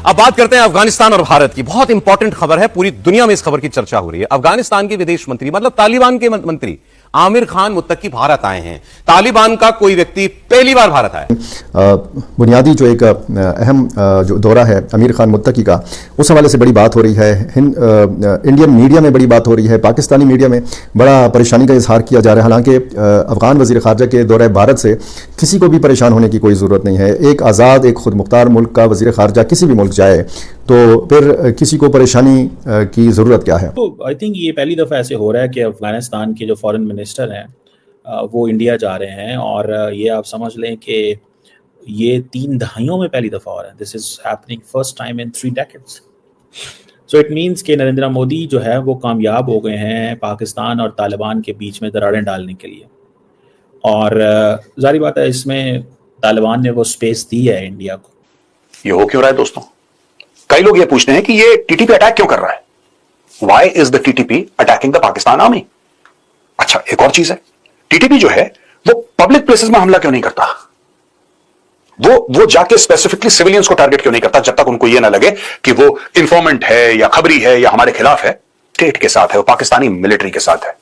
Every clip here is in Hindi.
अब बात करते हैं अफगानिस्तान और भारत की। बहुत इंपॉर्टेंट खबर है, पूरी दुनिया में इस खबर की चर्चा हो रही है। अफगानिस्तान के विदेश मंत्री, मतलब तालिबान के मंत्री आमिर खान मुत्तकी भारत आए हैं। तालिबान का कोई व्यक्ति पहली बार भारत आया। बुनियादी जो एक अहम जो दौरा है आमिर खान मुत्तकी का, उस हवाले से बड़ी बात हो रही है। इंडियन मीडिया में बड़ी बात हो रही है, पाकिस्तानी मीडिया में बड़ा परेशानी का इजहार किया जा रहा है। हालांकि अफगान वज़ीर ख़ारजा के दौरे भारत से किसी को भी परेशान होने की कोई ज़रूरत नहीं है। एक आज़ाद, एक खुद मुख्तार मुल्क का वज़ीर ख़ारजा किसी भी मुल्क जाए तो फिर किसी को परेशानी की ज़रूरत क्या है? तो आई थिंक ये पहली दफ़ा ऐसे हो रहा है कि अफगानिस्तान के जो फॉरेन मिनिस्टर हैं वो इंडिया जा रहे हैं, और ये आप समझ लें कि ये 3 दहाइयों में पहली दफ़ा हो रहा है। This is happening first time in 3 decades. So it means कि नरेंद्र मोदी जो है वो कामयाब हो गए हैं पाकिस्तान और तालिबान के बीच में दरारें डालने के लिए। और जाहिर बात है इसमें तालिबान ने वो स्पेस दी है इंडिया को। ये हो क्यों रहा है दोस्तों? कई लोग ये पूछते हैं कि ये टीटीपी अटैक क्यों कर रहा है? Why is the TTP attacking the Pakistan army? अच्छा, एक और चीज है, टीटीपी जो है वो पब्लिक प्लेसेस में हमला क्यों नहीं करता? वो जाके स्पेसिफिकली सिविलियंस को टारगेट क्यों नहीं करता जब तक उनको ये ना लगे कि वो इंफॉर्मेंट है या खबरी है या हमारे खिलाफ है? स्टेट के साथ है, वो पाकिस्तानी मिलिट्री के साथ है।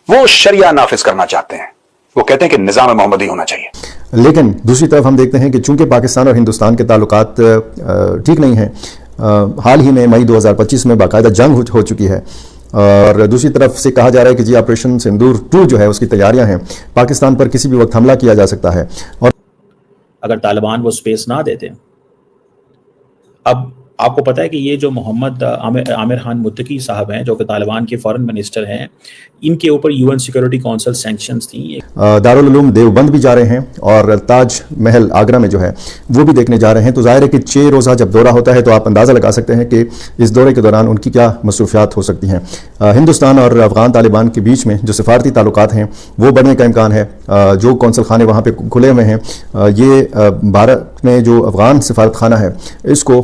वो शरिया नाफिज करना चाहते हैं। वो कहते हैं कि निजाम मोहम्मदी होना चाहिए। लेकिन दूसरी तरफ हम देखते हैं कि चूंकि पाकिस्तान और हिंदुस्तान के ताल्लुकात ठीक नहीं हैं, हाल ही में मई 2025 में बाकायदा जंग हो चुकी है, और दूसरी तरफ से कहा जा रहा है कि जी ऑपरेशन सिंदूर 2 जो है उसकी तैयारियां हैं, पाकिस्तान पर किसी भी वक्त हमला किया जा सकता है। और अगर तालिबान वो स्पेस ना देते, अब आपको पता है कि ये जो मोहम्मद आमिर खान मुत्तकी साहब हैं जो कि तालिबान के फॉरेन मिनिस्टर हैं, इनके ऊपर यूएन सिक्योरिटी काउंसिल सैंक्शंस थी। दारुल उलूम देवबंद भी जा रहे हैं और ताज महल आगरा में जो है वो भी देखने जा रहे हैं। तो जाहिर है कि 6 रोज़ा जब दौरा होता है तो आप अंदाज़ा लगा सकते हैं कि इस दौरे के दौरान उनकी क्या मसरूफियात हो सकती हैं। हिंदुस्तान और अफगान तालिबान के बीच में जो सिफारती ताल्लुकात हैं वो बढ़ने का इम्कान है। जो कौंसल खाने वहाँ पर खुले हुए हैं, ये भारत में जो अफगान सिफारत खाना है इसको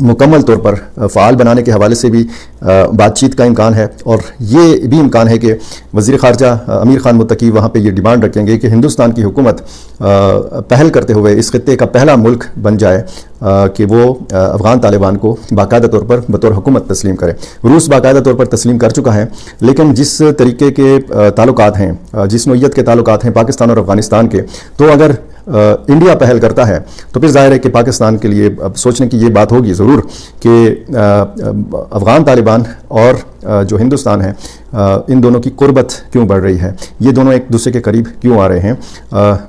मुकम्मल तौर पर फ़ाल बनाने के हवाले से भी बातचीत का इम्कान है। और ये भी इम्कान है कि वज़ीर ख़ारजा आमिर खान मुत्तकी वहाँ पे ये डिमांड रखेंगे कि हिंदुस्तान की हुकूमत पहल करते हुए इस खित्ते का पहला मुल्क बन जाए कि वो अफ़गान तालिबान को बाकायदा तौर पर बतौर हुकूमत तस्लीम करे। रूस बाकायदा तौर पर तस्लीम कर चुका है, लेकिन जिस तरीके के ताल्लुकात हैं, जिस नोयत के ताल्लुकात हैं पाकिस्तान और अफ़गानिस्तान के, तो अगर इंडिया पहल करता है तो फिर जाहिर है कि पाकिस्तान के लिए अब सोचने की ये बात होगी ज़रूर कि अफ़गान तालिबान और जो हिंदुस्तान है, इन दोनों की कुर्बत क्यों बढ़ रही है, ये दोनों एक दूसरे के करीब क्यों आ रहे हैं,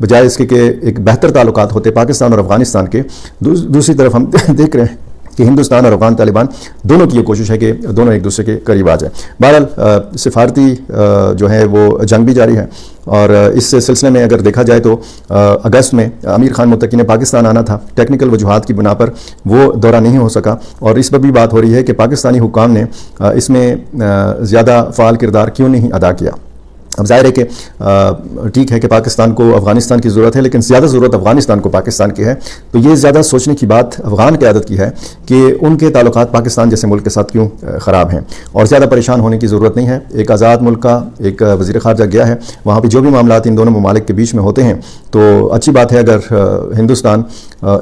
बजाय इसके कि एक बेहतर ताल्लुकात होते पाकिस्तान और अफ़गानिस्तान के। दूसरी तरफ हम देख रहे हैं कि हिंदुस्तान और अफगान तालिबान दोनों की ये कोशिश है कि दोनों एक दूसरे के करीब आ जाए। बहरहाल सिफारती जो है वो जंग भी जारी है, और इस सिलसिले में अगर देखा जाए तो अगस्त में आमिर खान मुत्तकी ने पाकिस्तान आना था, टेक्निकल वजूहात की बुना पर वो दौरा नहीं हो सका, और इस पर भी बात हो रही है कि पाकिस्तानी हुक्काम ने इसमें ज़्यादा फ़ाल किरदार क्यों नहीं अदा किया। अब जाहिर है कि ठीक है कि पाकिस्तान को अफ़गानिस्तान की ज़रूरत है, लेकिन ज़्यादा ज़रूरत अफ़गानिस्तान को पाकिस्तान की है। तो ये ज़्यादा सोचने की बात अफ़गान क़यादत की है कि उनके ताल्लुकात पाकिस्तान जैसे मुल्क के साथ क्यों ख़राब हैं, और ज़्यादा परेशान होने की ज़रूरत नहीं है। एक आज़ाद मुल्क का एक वज़ीर ख़ारजा गया है, वहाँ पर जो भी मामला इन दोनों ममालिक के बीच में होते हैं तो अच्छी बात है अगर हिंदुस्तान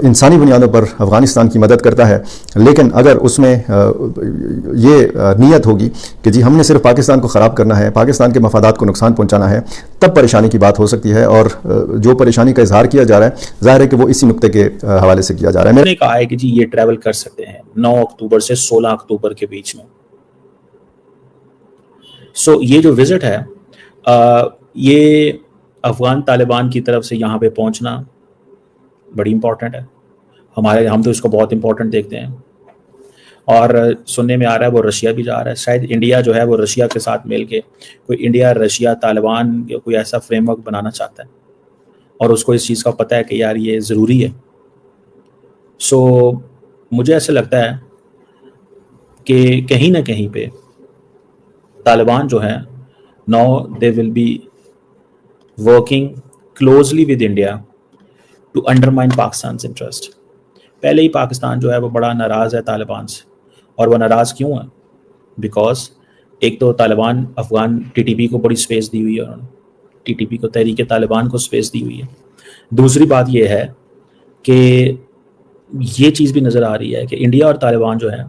इंसानी बुनियादों पर अफ़गानिस्तान की मदद करता है, लेकिन अगर उसमें ये नीयत होगी कि जी हमने सिर्फ पाकिस्तान को ख़राब करना है, पाकिस्तान के मफादात को नुकसान पहुंचाना है, तब परेशानी की बात हो सकती है। और जो परेशानी का इजहार किया जा रहा है, जाहिर है कि वो इसी नुक्ते के हवाले से किया जा रहा है। मैंने कहा है कि जी ये ट्रैवल कर सकते हैं 9 अक्टूबर से 16 अक्टूबर के बीच में। सो ये जो विजिट है, ये अफगान तालिबान की तरफ से यहाँ पे पहुंचना बड़ी इंपॉर्टेंट है। हम तो इसको बहुत इंपॉर्टेंट देखते हैं, और सुनने में आ रहा है वो रशिया भी जा रहा है। शायद इंडिया जो है वो रशिया के साथ मिल के कोई इंडिया रशिया तालिबान कोई ऐसा फ्रेमवर्क बनाना चाहता है, और उसको इस चीज़ का पता है कि यार ये ज़रूरी है। सो मुझे ऐसा लगता है कि कहीं ना कहीं पे तालिबान जो है now they will be working closely with India to undermine Pakistan interest. पहले ही पाकिस्तान जो है वो बड़ा नाराज़ है तालिबान से, और वह नाराज़ क्यों है? बिकॉज एक तो तालिबान अफगान टीटीपी को बड़ी स्पेस दी हुई है, उन्होंने टीटीपी को, तहरीक तालिबान को स्पेस दी हुई है। दूसरी बात यह है कि ये चीज़ भी नज़र आ रही है कि इंडिया और तालिबान जो है,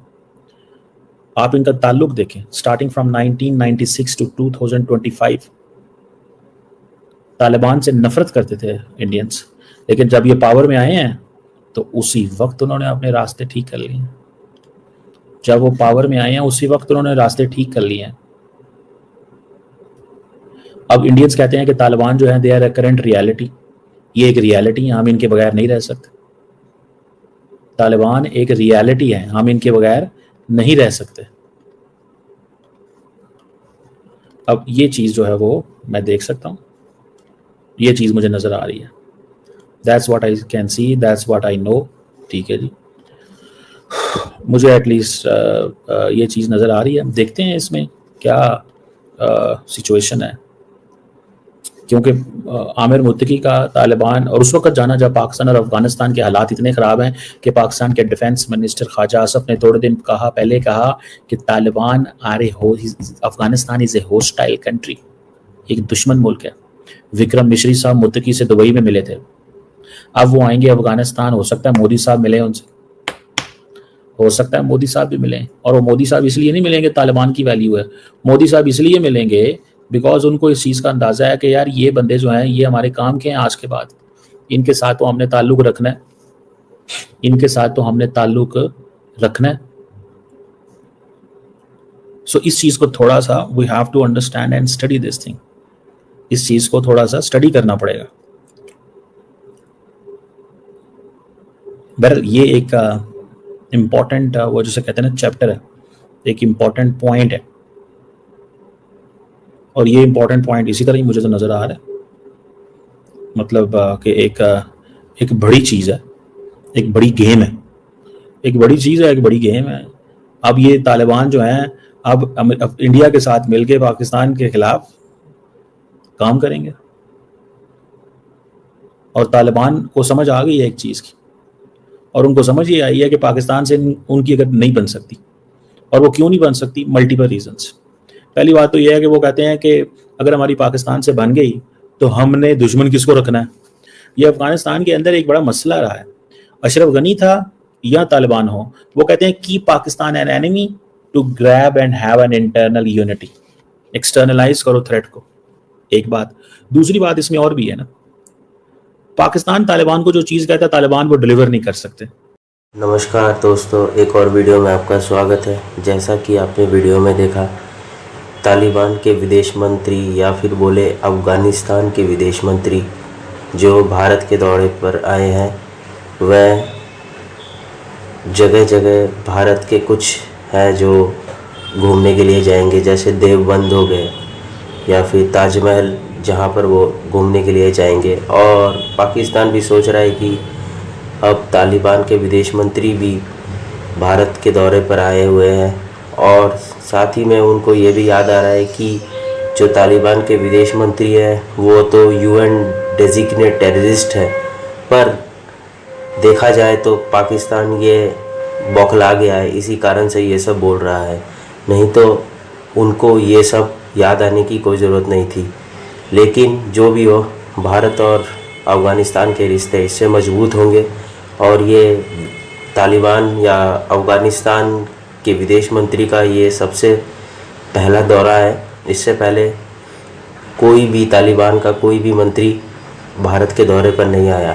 आप इनका ताल्लुक देखें स्टार्टिंग फ्रॉम 1996 टू 2025, तालिबान से नफरत करते थे इंडियंस, लेकिन जब ये पावर में आए हैं तो उसी वक्त उन्होंने अपने रास्ते ठीक कर लिए। जब वो पावर में आए हैं उसी वक्त उन्होंने रास्ते ठीक कर लिए हैं। अब इंडियंस कहते हैं कि तालिबान जो है they are a current reality. ये एक रियलिटी है, हम इनके बगैर नहीं रह सकते। तालिबान एक रियलिटी है, हम इनके बगैर नहीं रह सकते। अब ये चीज़ जो है वो मैं देख सकता हूँ, ये चीज़ मुझे नज़र आ रही है। That's what I can see, that's what I know. ठीक है जी, मुझे एटलीस्ट ये चीज़ नज़र आ रही है। देखते हैं इसमें क्या सिचुएशन है, क्योंकि आमिर मुत्तकी का तालिबान, और उस वक्त जाना जब पाकिस्तान और अफगानिस्तान के हालात इतने ख़राब हैं कि पाकिस्तान के डिफेंस मिनिस्टर ख्वाजा आसफ ने थोड़े दिन पहले कहा कि Taliban Afghanistan is a hostile country, एक दुश्मन मुल्क है। विक्रम मिश्री साहब मुत्तकी से दुबई में मिले थे, अब वो आएंगे अफगानिस्तान, हो सकता है मोदी साहब मिले उनसे, हो सकता है मोदी साहब भी मिलें। और वो मोदी साहब इसलिए नहीं मिलेंगे तालिबान की वैल्यू है, मोदी साहब इसलिए मिलेंगे बिकॉज उनको इस चीज़ का अंदाज़ा है कि यार ये बंदे जो हैं ये हमारे काम के हैं आज के बाद, इनके साथ तो हमने ताल्लुक़ रखना है, इनके साथ तो हमने ताल्लुक़ रखना है। सो इस चीज़ को थोड़ा सा we have to understand and study this thing, इस चीज़ को थोड़ा सा स्टडी करना पड़ेगा। बहरहाल ये एक इम्पॉर्टेंट वो जिसे कहते हैं ना चैप्टर है, एक इम्पॉर्टेंट पॉइंट है, और ये इम्पॉर्टेंट पॉइंट इसी तरह ही मुझे तो नज़र आ रहा है, मतलब कि एक बड़ी चीज़ है, एक बड़ी गेम है, एक बड़ी चीज़ है, एक बड़ी गेम है। अब ये तालिबान जो हैं अब इंडिया के साथ मिलके पाकिस्तान के खिलाफ काम करेंगे, और तालिबान को समझ आ गई है एक चीज़ की, और उनको समझ ये आई है कि पाकिस्तान से उनकी अगर नहीं बन सकती, और वो क्यों नहीं बन सकती, मल्टीपल रीजंस। पहली बात तो ये है कि वो कहते हैं कि अगर हमारी पाकिस्तान से बन गई तो हमने दुश्मन किसको रखना है। ये अफगानिस्तान के अंदर एक बड़ा मसला रहा है, अशरफ गनी था या तालिबान हो, वो कहते हैं की Pakistan an enemy to grab and have an internal unity, externalize करो थ्रेट को। एक बात, दूसरी बात इसमें और भी है ना, पाकिस्तान तालिबान को जो चीज़ कहता है तालिबान वो डिलीवर नहीं कर सकते। नमस्कार दोस्तों, एक और वीडियो में आपका स्वागत है। जैसा कि आपने वीडियो में देखा, तालिबान के विदेश मंत्री या फिर बोले अफ़गानिस्तान के विदेश मंत्री जो भारत के दौरे पर आए हैं, वह जगह जगह भारत के कुछ है जो घूमने के लिए जाएंगे, जैसे देवबंद हो गए या फिर ताजमहल, जहाँ पर वो घूमने के लिए जाएंगे। और पाकिस्तान भी सोच रहा है कि अब तालिबान के विदेश मंत्री भी भारत के दौरे पर आए हुए हैं, और साथ ही में उनको ये भी याद आ रहा है कि जो तालिबान के विदेश मंत्री है वो तो UN डेजिग्नेट टेररिस्ट है। पर देखा जाए तो पाकिस्तान ये बौखला गया है, इसी कारण से ये सब बोल रहा है, नहीं तो उनको ये सब याद आने की कोई ज़रूरत नहीं थी। लेकिन जो भी हो, भारत और अफ़गानिस्तान के रिश्ते इससे मजबूत होंगे, और ये तालिबान या अफ़गानिस्तान के विदेश मंत्री का ये सबसे पहला दौरा है। इससे पहले कोई भी तालिबान का कोई भी मंत्री भारत के दौरे पर नहीं आया।